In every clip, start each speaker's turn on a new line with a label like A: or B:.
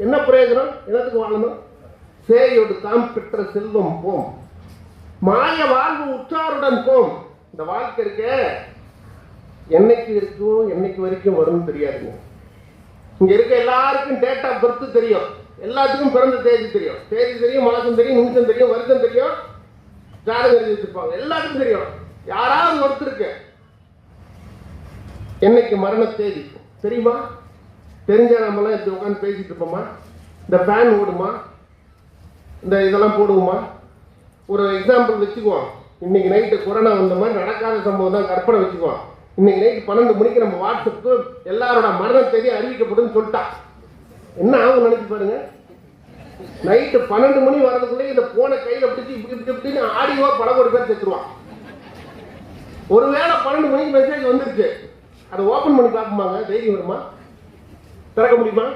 A: என்ன பிரயோஜனம்? என்னத்துக்கு வாழணும்? சேயோடு தாம் பெற்ற செல்வம் போம், மாய வாழ்வு உற்றாருடன் போம். இந்த வாழ்க்கை இருக்க என்னைக்கு இருக்கும், என்னைக்கு வரைக்கும் வரும்னு தெரியாதுங்க. இங்க இருக்க எல்லாருக்கும் டேட் ஆஃப் பர்த் தெரியும், எல்லாத்துக்கும் பிறந்த தேதி தெரியும், தேதி தெரியும், மாதம் தெரியும், நிமிஷம் தெரியும், வருஷம் தெரியும், ஜாதகம் எழுதி வச்சிருப்பாங்க, எல்லாத்துக்கும் தெரியும். யாராவது ஒருத்தருக்கு என்னைக்கு மரண தேதி தெரியுமா? தெரிஞ்ச நம்மளாம் இப்படி உட்காந்து பேசிட்டு இருப்போமா? இந்த ஃபேன் ஓடுமா? இந்த இதெல்லாம் போடுவோமா? ஒரு எக்ஸாம்பிள் வச்சுக்குவோம். இன்னைக்கு நைட்டு கொரோனா வந்த மாதிரி நடக்காத சம்பவம் தான் கற்பனை வச்சுக்குவோம். இன்னைக்கு நைட்டு 12 மணிக்கு நம்ம வாட்ஸ்அப்புக்கு எல்லாரோட மரண தேதி அறிவிக்கப்படும் சொல்லிட்டா என்ன ஆகும் நினைச்சு பாருங்க. நைட்டு 12 மணி வர்றதுக்குள்ளே இந்த போனை கையில பிடிச்சி இப்படின்னு ஆடியோவா பல கோடி பேர் செத்துருவான். ஒருவேளை 12 மணிக்கு மெசேஜ் வந்துருச்சு, அதை ஓபன் பண்ணி பார்க்குமாங்க? தைரியம் வருமா? திறக்க முடியுமா?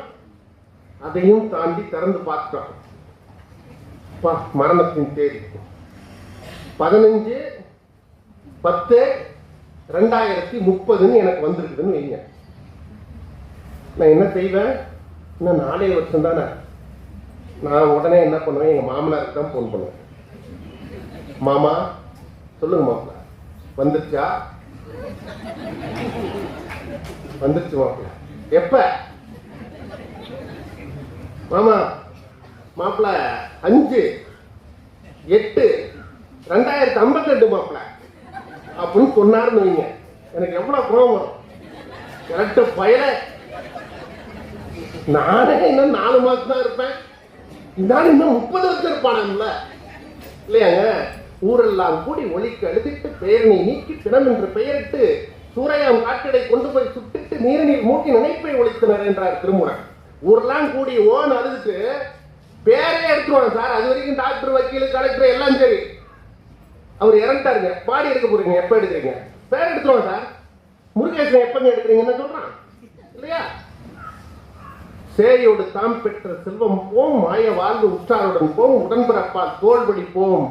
A: அதையும் தாண்டி திறந்து பார்த்தோம். மரணத்தின் தேதி 15/10/2030 எனக்கு வந்திருக்குதுன்னு வைங்க. நான் என்ன செய்வேன்? இன்னும் 4 வருஷம் தானே. நான் உடனே என்ன பண்ணுவேன்? எங்க மாமனாருக்கு தான் போன் பண்ணுவேன். மாமா சொல்லுங்க, மாப்பிள்ள வந்துருச்சா? வந்துருச்சு மாப்பிள்ள. எப்ப? மாமா மாப்பிள்ள 5/8/2052 மாப்பிள்ள அப்படின்னு சொன்னாருன்னு வைங்க. எனக்கு எவ்வளவு கோபம் வரும். கரெக்ட் பயல. நானே இன்னும் 4 மாசம் தான் இருப்பேன், நான் இன்னும் 30 வருஷம் இருப்பானுங்கள இல்லையாங்க? ஊரெல்லாம் கூடி ஒலிக்கு எழுதிட்டு பேரணி நீக்கி தினம் என்று பெயரிட்டு சூறையாம் காற்றடை கொண்டு போய் சுட்டிட்டு நீரினில் மூக்கி நினைப்பை ஒழித்தனர் என்றார் திருமுறை. ஊரெல்லாம் கூடி ஓன்னு அழுதுட்டு பேரே எடுத்துருவாங்க சார். அது வரைக்கும் டாக்டர், வக்கீல், கலெக்டர் எல்லாம் சரி. அவர் இறந்துட்டாருங்க, பாடி எடுக்க போறீங்க, எப்ப எடுக்கிறீங்க? பேர் எடுத்துருவாங்க சார். முருகேசன் எப்பங்க எடுக்கிறீங்கன்னு சொல்றான் இல்லையா? சேயோடு தாம் பெற்ற செல்வம் போம், மாய வாழ்வு உற்றாருடன் போம், உடன்பிறப்பால் தோல்படி போம்,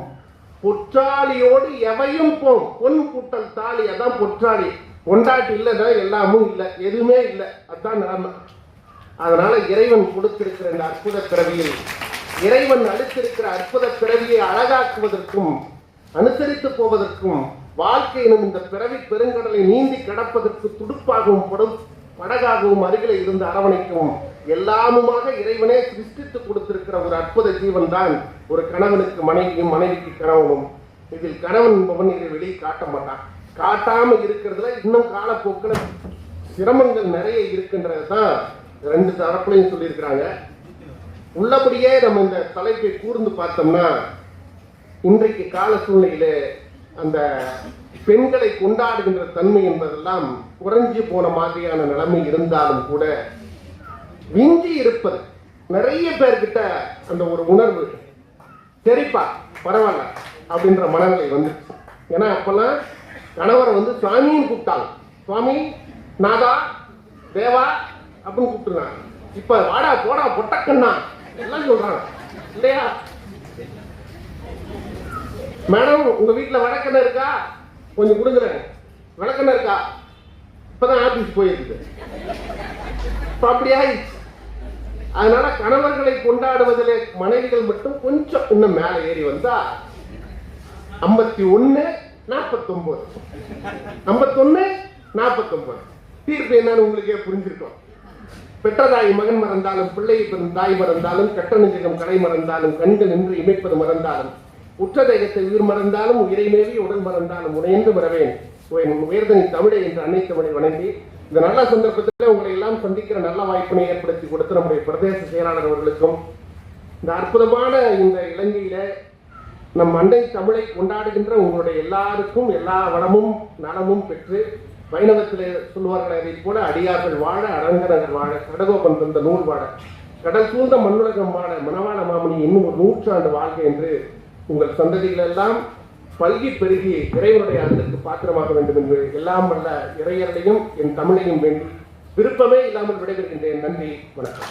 A: பொற்றாளியோடு எவையும் போம். பொன் கூட்டல் தாலி, அதான் பொற்றாளி. கொண்டாட்டி இல்லைன்னா எல்லாமும் இல்லை, எதுவுமே இல்லை, அதுதான் நிலைமை. அதனால இறைவன் கொடுத்திருக்கிற இந்த அற்புத பிறவியில், இறைவன் அளித்திருக்கிற அற்புத பிறவியை அழகாக்குவதற்கும் அனுசரித்து போவதற்கும், வாழ்க்கை எனும் இந்த பிறவி பெருங்கடலை நீந்தி கடப்பதற்கு துடுப்பாகவும் படகாகவும் அருகில இருந்து அரவணைக்கவும் எல்லாமுமாக இறைவனே சிருஷ்டித்து கொடுத்திருக்கிற ஒரு அற்புத ஜீவன் தான் ஒரு கணவனுக்கு மனைவியும், மனைவிக்கு கணவனும். இதில் கணவன் என்பவன் இதை வெளியே காட்ட மாட்டான். காட்டாம இருக்கிறதுல இன்னும் காலப்போக்கில் சிரமங்கள் நிறைய இருக்கின்றது தான் 2 தரப்புலையும் சொல்லியிருக்கிறாங்க. உள்ளபடியே நம்ம இந்த தலைப்பை கூர்ந்து பார்த்தோம்னா, இன்றைக்கு கால சூழ்நிலையில அந்த பெண்களை கொண்டாடுகின்ற தன்மை என்பதெல்லாம் குறைஞ்சு போன மாதிரியான நிலைமை இருந்தாலும் கூட, விஞ்சி இருப்பது நிறைய பேர்கிட்ட அந்த ஒரு உணர்வு, சரிப்பா பரவாயில்ல அப்படின்ற மனநிலை வந்துச்சு. ஏன்னா அப்பெல்லாம் கணவரை சுவாமின்னு கூப்பிட்டாங்க. சுவாமி, நாதா, தேவா அப்படின்னு கூப்பிட்டுருந்தாங்க. இப்ப வாடா போடா பொட்டக்கண்ணா எல்லாம் சொல்றாங்க இல்லையா? மேடம், உங்க வீட்டுல வடக்கண்ண இருக்கா? கொஞ்சம் கொடுக்குறேன். வடக்கண்ண இருக்கா? இப்பதான் ஆபீஸ் போயிருக்கு. அப்படியா? அதனால கணவர்களை கொண்டாடுவதிலே மனைவிகள் மட்டும் கொஞ்சம் இன்னும் மேல ஏறி வந்தா 51-49 51-49 தீர்ப்பு என்னன்னு உங்களுக்கே புரிஞ்சிருக்கும். பெற்றதாய் மகன் மறந்தாலும், பிள்ளை தாய் மறந்தாலும், கட்ட நெஞ்சகம் கலை மறந்தாலும், கண்கள் நின்று இமைப்பது மறந்தாலும், உற்ற தேகத்தை உயிர் மறந்தாலும், உயிரை மேவி உடல் மறந்தாலும் உனையென்று வரவேன் உயர்தனி தமிழை என்று அன்னை தமிழை வணங்கி, இந்த நல்ல சந்தர்ப்பத்தில் உங்களை எல்லாம் சந்திக்கிற நல்ல வாய்ப்பினை ஏற்படுத்தி கொடுத்த நம்முடைய பிரதேச செயலாளர் அவர்களுக்கும், இந்த அற்புதமான இந்த இலங்கையில நம் அன்னை தமிழை கொண்டாடுகின்ற உங்களுடைய எல்லாருக்கும் எல்லா வளமும் நலமும் பெற்று, வைணவத்திலே சொல்லுவார்கள் அதை போல அடியார்கள் வாழ, அரங்கநகர் வாழ, கடகோபன் தந்த நூல் வாழ, கடல் சூழ்ந்த மண்ணுலகம் வாழ, மணவாள மாமணி இன்னும் ஒரு 100 ஆண்டு வாழ்க என்று உங்கள் சந்ததிகள் எல்லாம் பல்கி பெருகி இறைவனுடைய அருளுக்கு பாத்திரமாக வேண்டும் என்று எல்லாம் வல்ல இறையர்களையும் என் தமிழையும் வேண்டி விருப்பமே இல்லாமல் விடைபெறுகின்றேன். நன்றி, வணக்கம்.